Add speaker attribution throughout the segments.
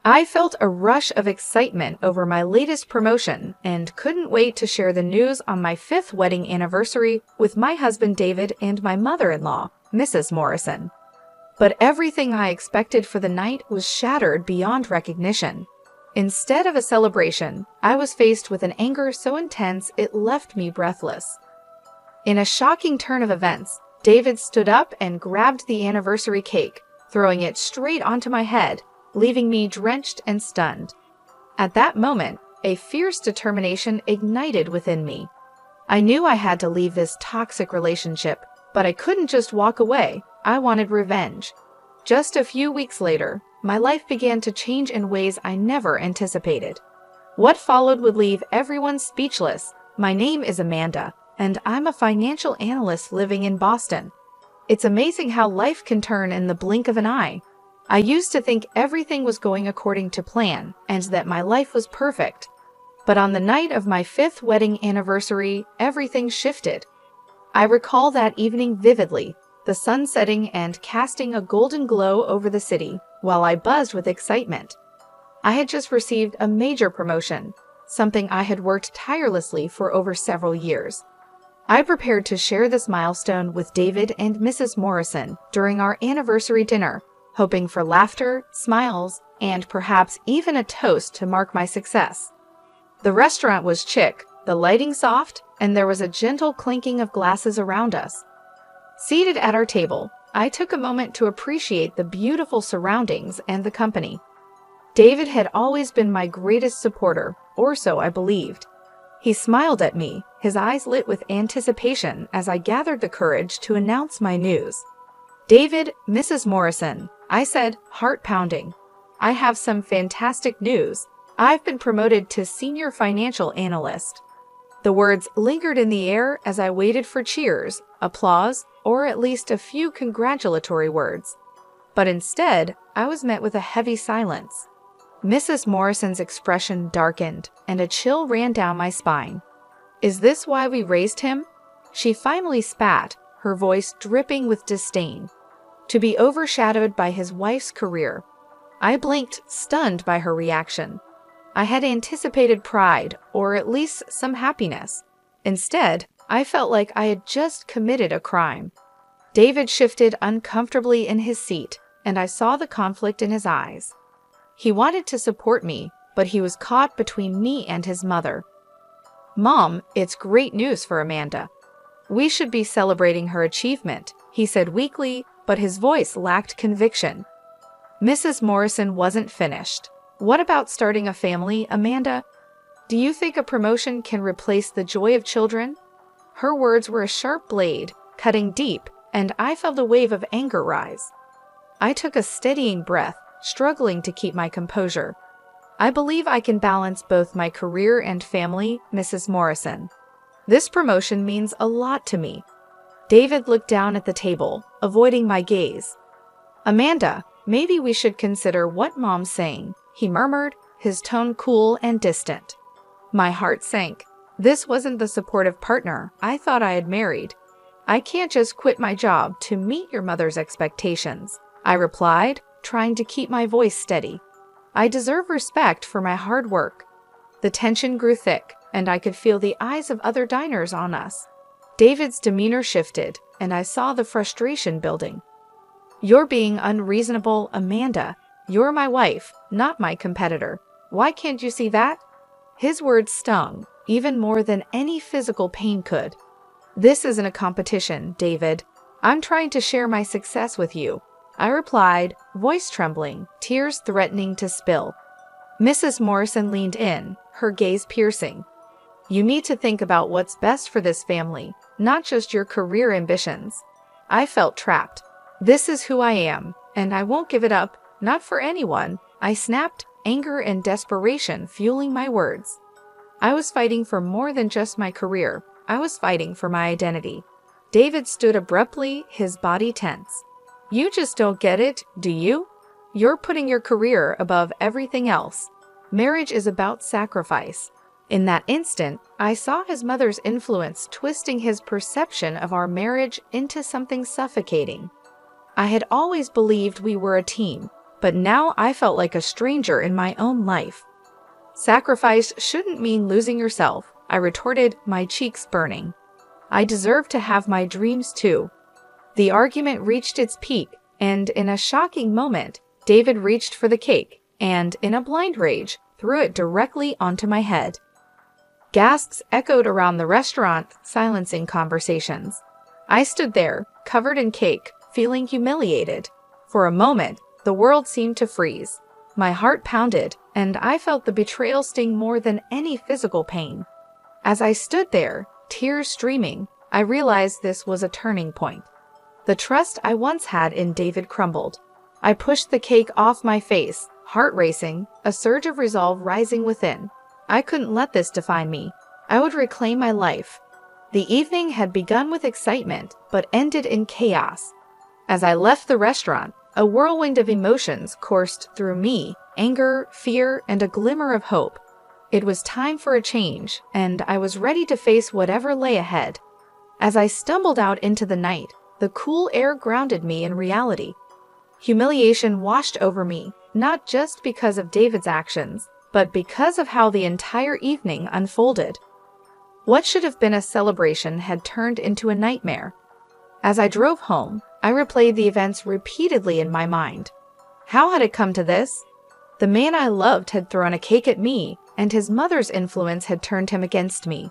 Speaker 1: I felt a rush of excitement over my latest promotion and couldn't wait to share the news on my 5th wedding anniversary with my husband David and my mother-in-law, Mrs. Morrison. But everything I expected for the night was shattered beyond recognition. Instead of a celebration, I was faced with an anger so intense it left me breathless. In a shocking turn of events, David stood up and grabbed the anniversary cake, throwing it straight onto my head, leaving me drenched and stunned. At that moment, a fierce determination ignited within me. I knew I had to leave this toxic relationship, but I couldn't just walk away. I wanted revenge. Just a few weeks later, my life began to change in ways I never anticipated. What followed would leave everyone speechless. My name is Amanda, and I'm a financial analyst living in Boston. It's amazing how life can turn in the blink of an eye. I used to think everything was going according to plan and that my life was perfect. But on the night of my 5th wedding anniversary, everything shifted. I recall that evening vividly, the sun setting and casting a golden glow over the city, while I buzzed with excitement. I had just received a major promotion, something I had worked tirelessly for over several years. I prepared to share this milestone with David and Mrs. Morrison during our anniversary dinner, hoping for laughter, smiles, and perhaps even a toast to mark my success. The restaurant was chic, the lighting soft, and there was a gentle clinking of glasses around us. Seated at our table, I took a moment to appreciate the beautiful surroundings and the company. David had always been my greatest supporter, or so I believed. He smiled at me, his eyes lit with anticipation as I gathered the courage to announce my news. "David, Mrs. Morrison," I said, heart pounding. "I have some fantastic news. I've been promoted to senior financial analyst." The words lingered in the air as I waited for cheers, applause, or at least a few congratulatory words. But instead, I was met with a heavy silence. Mrs. Morrison's expression darkened, and a chill ran down my spine. "Is this why we raised him?" She finally spat, her voice dripping with disdain. "To be overshadowed by his wife's career." I blinked, stunned by her reaction. I had anticipated pride, or at least some happiness. Instead, I felt like I had just committed a crime. David shifted uncomfortably in his seat, and I saw the conflict in his eyes. He wanted to support me, but he was caught between me and his mother. "Mom, it's great news for Amanda. We should be celebrating her achievement," he said weakly, but his voice lacked conviction. Mrs. Morrison wasn't finished. "What about starting a family, Amanda? Do you think a promotion can replace the joy of children?" Her words were a sharp blade, cutting deep, and I felt a wave of anger rise. I took a steadying breath, struggling to keep my composure. "I believe I can balance both my career and family, Mrs. Morrison. This promotion means a lot to me." David looked down at the table, avoiding my gaze. "Amanda, maybe we should consider what Mom's saying," he murmured, his tone cool and distant. My heart sank. This wasn't the supportive partner I thought I had married. "I can't just quit my job to meet your mother's expectations," I replied, trying to keep my voice steady. "I deserve respect for my hard work." The tension grew thick, and I could feel the eyes of other diners on us. David's demeanor shifted, and I saw the frustration building. "You're being unreasonable, Amanda. You're my wife, not my competitor. Why can't you see that?" His words stung, even more than any physical pain could. "This isn't a competition, David. I'm trying to share my success with you," I replied, voice trembling, tears threatening to spill. Mrs. Morrison leaned in, her gaze piercing. "You need to think about what's best for this family, not just your career ambitions." I felt trapped. "This is who I am, and I won't give it up, not for anyone," I snapped, anger and desperation fueling my words. I was fighting for more than just my career. I was fighting for my identity. David stood abruptly, his body tense. "You just don't get it, do you? You're putting your career above everything else. Marriage is about sacrifice." In that instant, I saw his mother's influence twisting his perception of our marriage into something suffocating. I had always believed we were a team, but now I felt like a stranger in my own life. Sacrifice shouldn't mean losing yourself, I retorted, my cheeks burning. I deserve to have my dreams too. The argument reached its peak, and in a shocking moment, David reached for the cake and, in a blind rage, threw it directly onto my head. Gasps echoed around the restaurant, silencing conversations. I stood there, covered in cake, feeling humiliated. For a moment, the world seemed to freeze. My heart pounded, and I felt the betrayal sting more than any physical pain. As I stood there, tears streaming, I realized this was a turning point. The trust I once had in David crumbled. I pushed the cake off my face, heart racing, a surge of resolve rising within. I couldn't let this define me. I would reclaim my life. The evening had begun with excitement, but ended in chaos. As I left the restaurant, a whirlwind of emotions coursed through me, anger, fear, and a glimmer of hope. It was time for a change, and I was ready to face whatever lay ahead. As I stumbled out into the night, the cool air grounded me in reality. Humiliation washed over me, not just because of David's actions, but because of how the entire evening unfolded. What should have been a celebration had turned into a nightmare. As I drove home, I replayed the events repeatedly in my mind. How had it come to this? The man I loved had thrown a cake at me, and his mother's influence had turned him against me.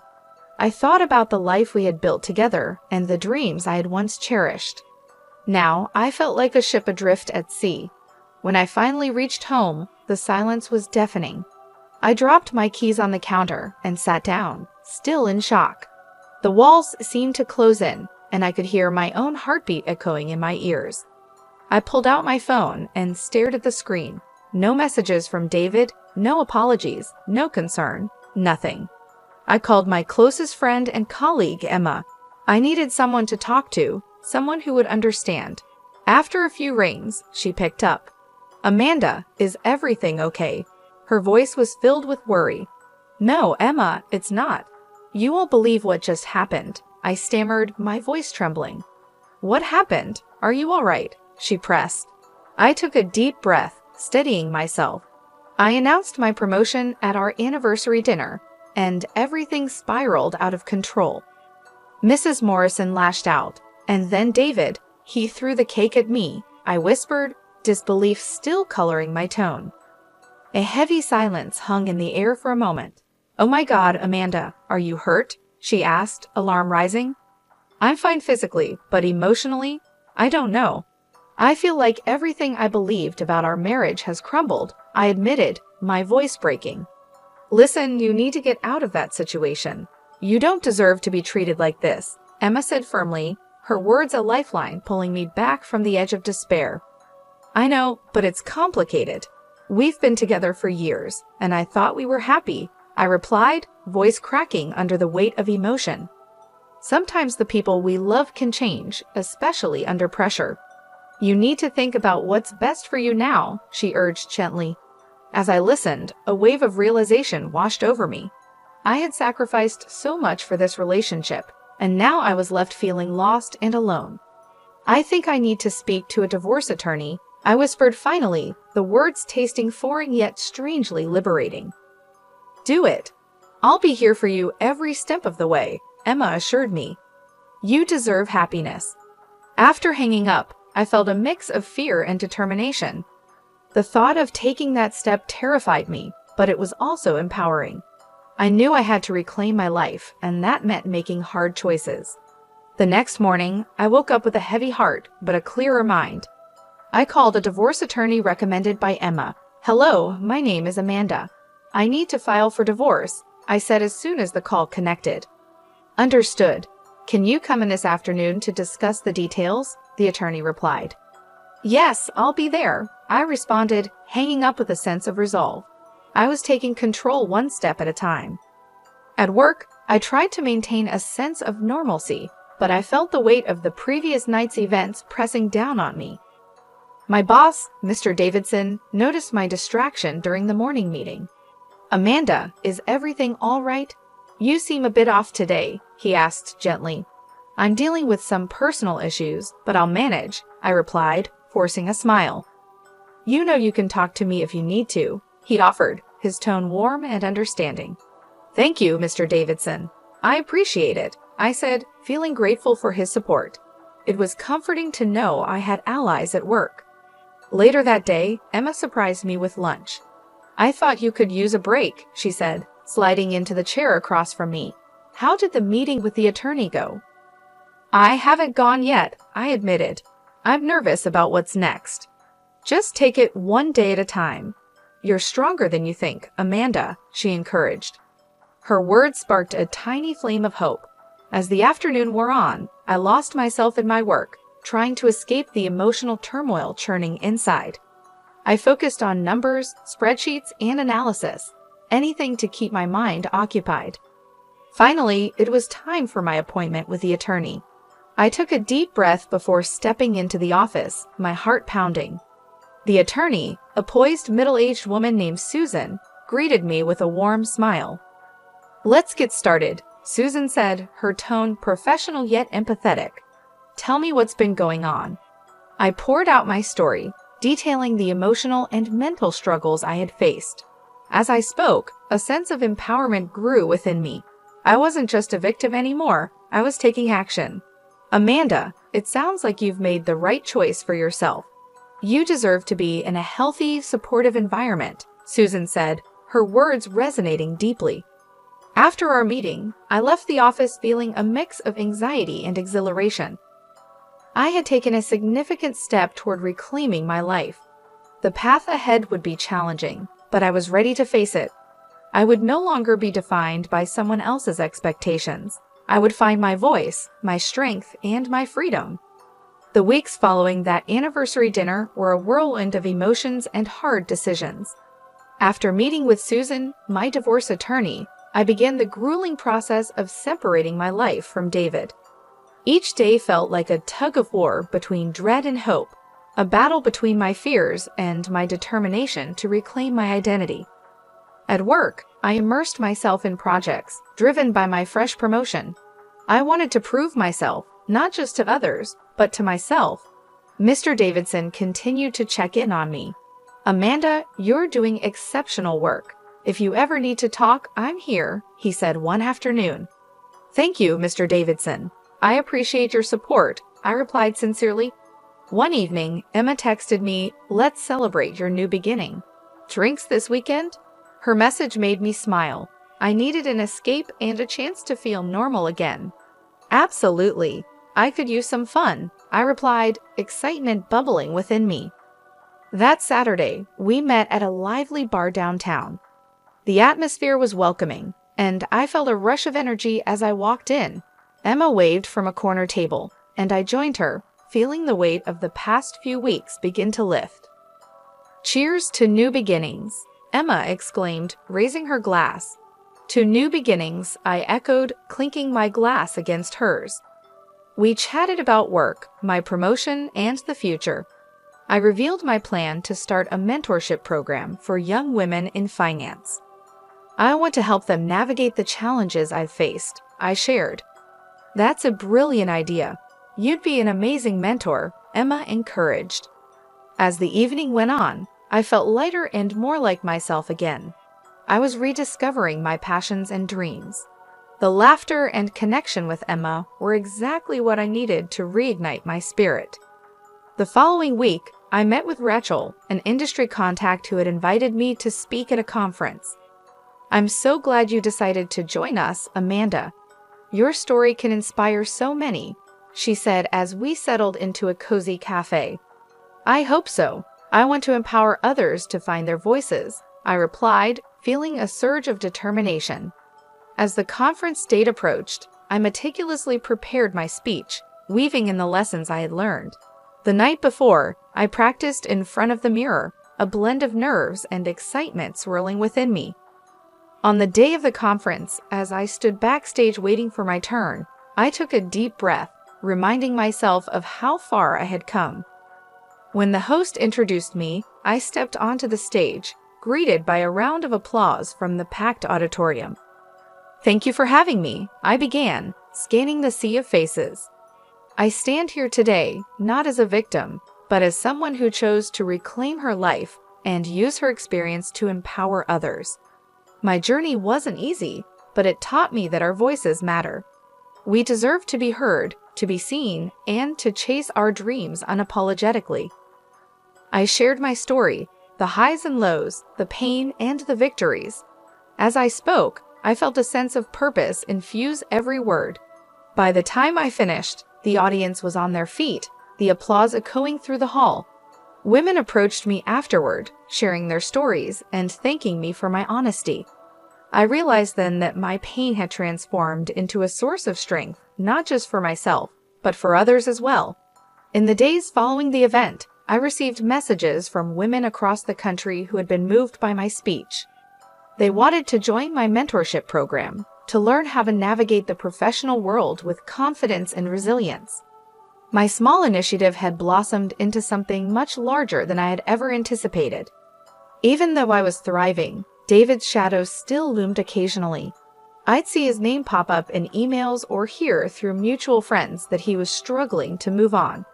Speaker 1: I thought about the life we had built together and the dreams I had once cherished. Now, I felt like a ship adrift at sea. When I finally reached home, the silence was deafening. I dropped my keys on the counter and sat down, still in shock. The walls seemed to close in, and I could hear my own heartbeat echoing in my ears. I pulled out my phone and stared at the screen. No messages from David, no apologies, no concern, nothing. I called my closest friend and colleague, Emma. I needed someone to talk to, someone who would understand. After a few rings, she picked up. "Amanda, is everything okay?" Her voice was filled with worry. "No, Emma, it's not. You won't believe what just happened," I stammered, my voice trembling. "What happened? Are you all right?" she pressed. I took a deep breath, steadying myself. I announced my promotion at our anniversary dinner, and everything spiraled out of control. Mrs. Morrison lashed out, and then David, he threw the cake at me, I whispered, disbelief still coloring my tone. A heavy silence hung in the air for a moment. "Oh my God, Amanda, are you hurt?" she asked, alarm rising. "I'm fine physically, but emotionally, I don't know. I feel like everything I believed about our marriage has crumbled," I admitted, my voice breaking. "Listen, you need to get out of that situation. You don't deserve to be treated like this," Emma said firmly, her words a lifeline pulling me back from the edge of despair. "I know, but it's complicated. We've been together for years, and I thought we were happy," I replied, voice cracking under the weight of emotion. "Sometimes the people we love can change, especially under pressure. You need to think about what's best for you now," she urged gently. As I listened, a wave of realization washed over me. I had sacrificed so much for this relationship, and now I was left feeling lost and alone. "I think I need to speak to a divorce attorney," I whispered finally, the words tasting foreign yet strangely liberating. "Do it. I'll be here for you every step of the way," Emma assured me. "You deserve happiness." After hanging up, I felt a mix of fear and determination. The thought of taking that step terrified me, but it was also empowering. I knew I had to reclaim my life, and that meant making hard choices. The next morning, I woke up with a heavy heart, but a clearer mind. I called a divorce attorney recommended by Emma. "Hello, my name is Amanda. I need to file for divorce," I said as soon as the call connected. "Understood. Can you come in this afternoon to discuss the details?" the attorney replied. "Yes, I'll be there," I responded, hanging up with a sense of resolve. I was taking control one step at a time. At work, I tried to maintain a sense of normalcy, but I felt the weight of the previous night's events pressing down on me. My boss, Mr. Davidson, noticed my distraction during the morning meeting. "Amanda, is everything all right? You seem a bit off today," he asked gently. "I'm dealing with some personal issues, but I'll manage," I replied, forcing a smile. You know you can talk to me if you need to," he offered, his tone warm and understanding. "Thank you, Mr. Davidson. I appreciate it," I said, feeling grateful for his support. It was comforting to know I had allies at work. Later that day, Emma surprised me with lunch. "I thought you could use a break," she said, sliding into the chair across from me. "How did the meeting with the attorney go?" "I haven't gone yet," I admitted. "I'm nervous about what's next." "Just take it one day at a time. You're stronger than you think, Amanda," she encouraged. Her words sparked a tiny flame of hope. As the afternoon wore on, I lost myself in my work, trying to escape the emotional turmoil churning inside. I focused on numbers, spreadsheets, and analysis, anything to keep my mind occupied. Finally, it was time for my appointment with the attorney. I took a deep breath before stepping into the office, my heart pounding. The attorney, a poised middle-aged woman named Susan, greeted me with a warm smile. "Let's get started," Susan said, her tone professional yet empathetic. "Tell me what's been going on." I poured out my story, detailing the emotional and mental struggles I had faced. As I spoke, a sense of empowerment grew within me. I wasn't just a victim anymore, I was taking action. "Amanda, it sounds like you've made the right choice for yourself. You deserve to be in a healthy, supportive environment," Susan said, her words resonating deeply. After our meeting, I left the office feeling a mix of anxiety and exhilaration. I had taken a significant step toward reclaiming my life. The path ahead would be challenging, but I was ready to face it. I would no longer be defined by someone else's expectations. I would find my voice, my strength, and my freedom. The weeks following that anniversary dinner were a whirlwind of emotions and hard decisions. After meeting with Susan, my divorce attorney, I began the grueling process of separating my life from David. Each day felt like a tug of war between dread and hope, a battle between my fears and my determination to reclaim my identity. At work, I immersed myself in projects, driven by my fresh promotion. I wanted to prove myself, not just to others, but to myself. Mr. Davidson continued to check in on me. "Amanda, you're doing exceptional work. If you ever need to talk, I'm here," he said one afternoon. "Thank you, Mr. Davidson. I appreciate your support," I replied sincerely. One evening, Emma texted me, "Let's celebrate your new beginning. Drinks this weekend?" Her message made me smile. I needed an escape and a chance to feel normal again. "Absolutely. I could use some fun," I replied, excitement bubbling within me. That Saturday, we met at a lively bar downtown. The atmosphere was welcoming, and I felt a rush of energy as I walked in. Emma waved from a corner table, and I joined her, feeling the weight of the past few weeks begin to lift. "Cheers to new beginnings," Emma exclaimed, raising her glass. "To new beginnings," I echoed, clinking my glass against hers. We chatted about work, my promotion, and the future. I revealed my plan to start a mentorship program for young women in finance. "I want to help them navigate the challenges I've faced," I shared. "That's a brilliant idea. You'd be an amazing mentor," Emma encouraged. As the evening went on, I felt lighter and more like myself again. I was rediscovering my passions and dreams. The laughter and connection with Emma were exactly what I needed to reignite my spirit. The following week, I met with Rachel, an industry contact who had invited me to speak at a conference. "I'm so glad you decided to join us, Amanda. Your story can inspire so many," she said as we settled into a cozy cafe. "I hope so. I want to empower others to find their voices," I replied, feeling a surge of determination. As the conference date approached, I meticulously prepared my speech, weaving in the lessons I had learned. The night before, I practiced in front of the mirror, a blend of nerves and excitement swirling within me. On the day of the conference, as I stood backstage waiting for my turn, I took a deep breath, reminding myself of how far I had come. When the host introduced me, I stepped onto the stage, greeted by a round of applause from the packed auditorium. "Thank you for having me," I began, scanning the sea of faces. "I stand here today, not as a victim, but as someone who chose to reclaim her life and use her experience to empower others. My journey wasn't easy, but it taught me that our voices matter. We deserve to be heard, to be seen, and to chase our dreams unapologetically. I shared my story, the highs and lows, the pain and the victories. As I spoke, I felt a sense of purpose infuse every word. By the time I finished, the audience was on their feet, the applause echoing through the hall. Women approached me afterward, sharing their stories and thanking me for my honesty. I realized then that my pain had transformed into a source of strength, not just for myself, but for others as well. In the days following the event, I received messages from women across the country who had been moved by my speech. They wanted to join my mentorship program, to learn how to navigate the professional world with confidence and resilience. My small initiative had blossomed into something much larger than I had ever anticipated. Even though I was thriving, David's shadow still loomed occasionally. I'd see his name pop up in emails or hear through mutual friends that he was struggling to move on.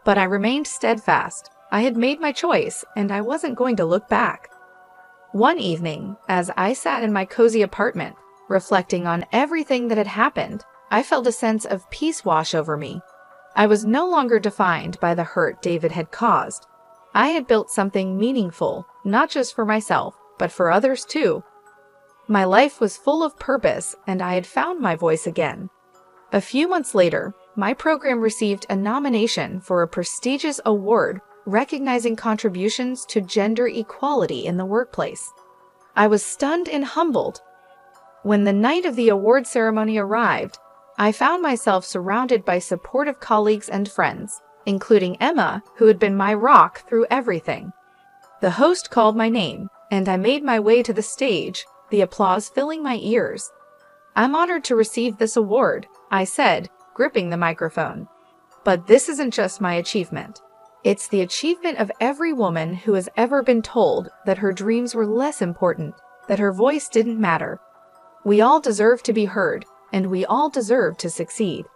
Speaker 1: But I remained steadfast. I had made my choice, and I wasn't going to look back. One evening, as I sat in my cozy apartment, reflecting on everything that had happened, I felt a sense of peace wash over me. I was no longer defined by the hurt David had caused. I had built something meaningful, not just for myself, but for others too. My life was full of purpose, and I had found my voice again. A few months later, my program received a nomination for a prestigious award recognizing contributions to gender equality in the workplace. I was stunned and humbled. When the night of the award ceremony arrived, I found myself surrounded by supportive colleagues and friends, including Emma, who had been my rock through everything. The host called my name, and I made my way to the stage, the applause filling my ears. "I'm honored to receive this award," I said, gripping the microphone. "But this isn't just my achievement. It's the achievement of every woman who has ever been told that her dreams were less important, that her voice didn't matter. We all deserve to be heard, and we all deserve to succeed."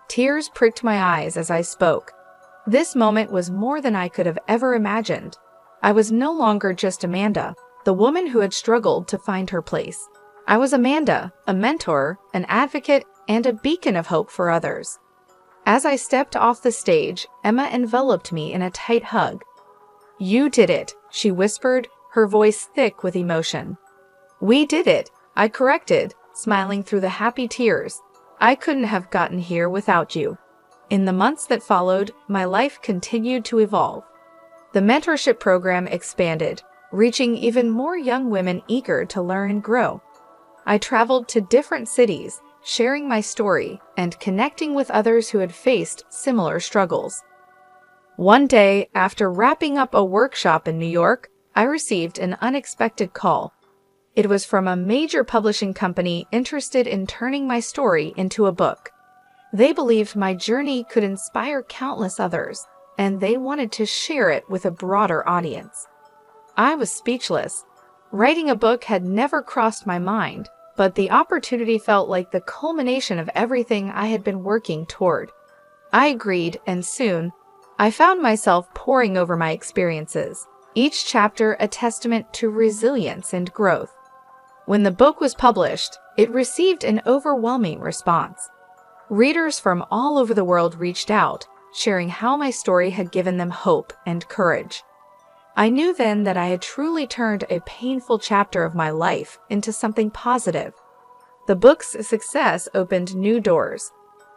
Speaker 1: Tears pricked my eyes as I spoke. This moment was more than I could have ever imagined. I was no longer just Amanda, the woman who had struggled to find her place. I was Amanda, a mentor, an advocate, and a beacon of hope for others. As I stepped off the stage, Emma enveloped me in a tight hug. "You did it," she whispered, her voice thick with emotion. "We did it," I corrected, smiling through the happy tears. "I couldn't have gotten here without you." In the months that followed, my life continued to evolve. The mentorship program expanded, reaching even more young women eager to learn and grow. I traveled to different cities, sharing my story and connecting with others who had faced similar struggles. One day, after wrapping up a workshop in New York, I received an unexpected call. It was from a major publishing company interested in turning my story into a book. They believed my journey could inspire countless others, and they wanted to share it with a broader audience. I was speechless. Writing a book had never crossed my mind, but the opportunity felt like the culmination of everything I had been working toward. I agreed, and soon, I found myself poring over my experiences, each chapter a testament to resilience and growth. When the book was published, it received an overwhelming response. Readers from all over the world reached out, sharing how my story had given them hope and courage. I knew then that I had truly turned a painful chapter of my life into something positive. The book's success opened new doors.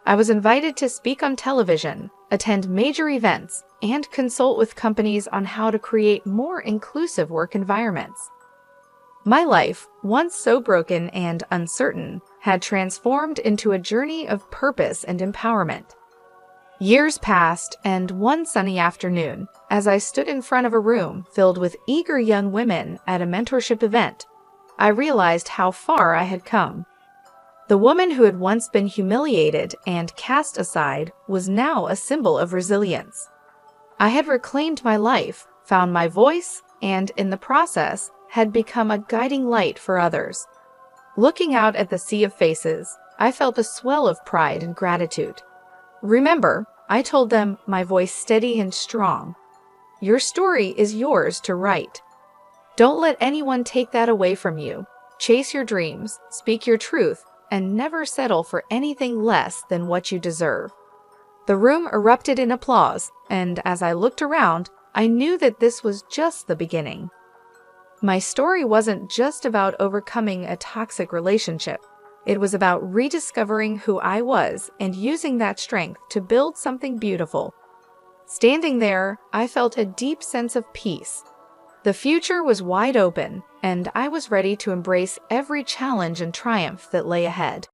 Speaker 1: I was invited to speak on television, attend major events, and consult with companies on how to create more inclusive work environments. My life, once so broken and uncertain, had transformed into a journey of purpose and empowerment. Years passed, and one sunny afternoon, as I stood in front of a room filled with eager young women at a mentorship event, I realized how far I had come. The woman who had once been humiliated and cast aside was now a symbol of resilience. I had reclaimed my life, found my voice, and in the process, had become a guiding light for others. Looking out at the sea of faces, I felt a swell of pride and gratitude. Remember, I told them, my voice steady and strong. Your story is yours to write. Don't let anyone take that away from you. Chase your dreams, speak your truth, and never settle for anything less than what you deserve. The room erupted in applause, and as I looked around, I knew that this was just the beginning. My story wasn't just about overcoming a toxic relationship. It was about rediscovering who I was and using that strength to build something beautiful. Standing there, I felt a deep sense of peace. The future was wide open, and I was ready to embrace every challenge and triumph that lay ahead.